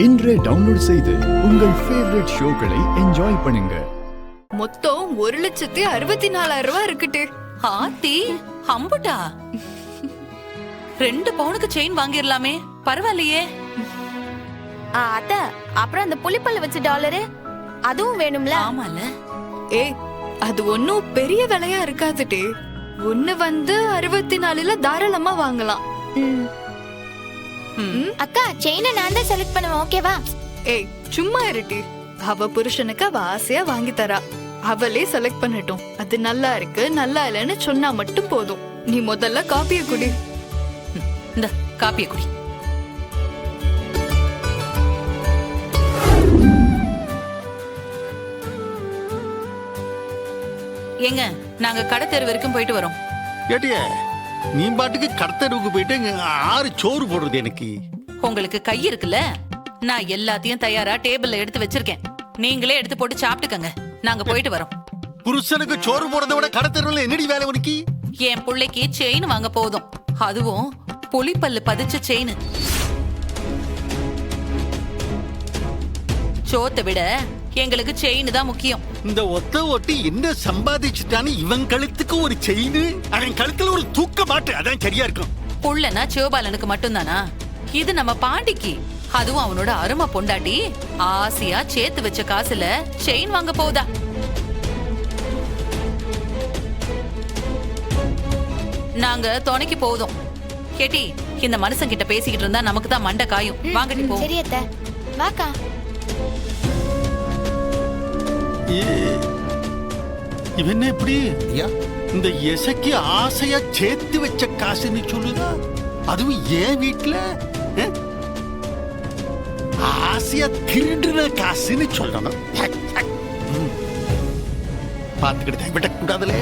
இன்றே டவுன்லோட் செய்து உங்கள் ஃபேவரட் ஷோக்களை என்ஜாய் பண்ணுங்க. மொத்தம் 1,64,000 ரூபாய் இருக்குட்டு. ஆத்தி அம்புட்டா 2 பவுனுக்கு செயின் வாங்கிரலாமே, பரவாயில்லையே. அத்த, அப்புறம் அந்த புலிப்பல்ல வச்ச டாலரு அதுவும் வேணும்ல? ஆமால. ஏய், அது ஒன்னும் பெரிய விலையா இருக்காதுட்டே. ஒண்ணு வந்து 64ல தாராளமா வாங்கலாம். அக்கா, செயினை நான் தான் செலக்ட் பண்ணுவேன், ஓகேவா? ஏய், சும்மா இருட்டி. அவ புருஷனுக்கு அவ ஆசையா வாங்கி தரா. அவளே செலக்ட் பண்ணட்டும். அது நல்லா இருக்கு நல்லா இல்லைன்னு சொன்னா மட்டும் போதும். நீ முதல்ல காப்பிய குடி. இந்த காப்பிய குடி. ஏங்க, நாங்க கடை தெரு வரைக்கும் போயிட்டு வரோம். ஏட்டியே, நீ பாட்டுக்கு கடத்தருவுக்கு போயிட்டு ஆறு சோறு போடுறது எனக்கு. உங்களுக்கு கை இருக்குல்ல, நான் எல்லாத்தையும் தயாரா டேபிள்ல எடுத்து வச்சிருக்கேன். நீங்களே எடுத்து போட்டு சாப்பிட்டுக்கங்க. நாங்க போயிட்டு வரோம். புருஷனுக்கு சோறு போடுறத விட கடத்தருவுல என்னடி வேலை உனக்கு? என் பிள்ளைக்கு செயின் வாங்க போதும், அதுவும் புலிப்பல்லு பதிச்ச செயின். சோத்தை விட எங்களுக்கு செயின் தான் முக்கியம். இந்த ஒத்த ஒட்டி என்ன சம்பாதிச்சுட்டான்னு இவன் கழுத்துக்கு ஒரு செயின், அவன் கழுத்துல ஒரு தூக்க மாட்டு, அதான் சரியா இருக்கும். புள்ளனா சிவபாலனுக்கு மட்டும்தானா? இது நம்ம பாண்டிக்கு, அதுவும் அவனோட அருமை பொண்டாட்டி ஆசையா சேர்த்து வச்ச காசுல செயின் வாங்க போதா? நாங்க துணைக்கு போதும். கேட்டி, இந்த மனுஷன் கிட்ட பேசிக்கிட்டு இருந்தா நமக்கு தான் மண்டை காயும். வாங்கட்டி போ. சரி அத்த, வாக்கா. இவன் எப்படி இந்த எசைக்கு ஆசையா சேர்த்து வச்ச காசுன்னு சொல்லுதா? அதுவும் ஏன் வீட்டுல ஆசையா திருடுற காசுன்னு சொல்லணும். பாத்துக்கிட்டு விடக்கூடாதுல.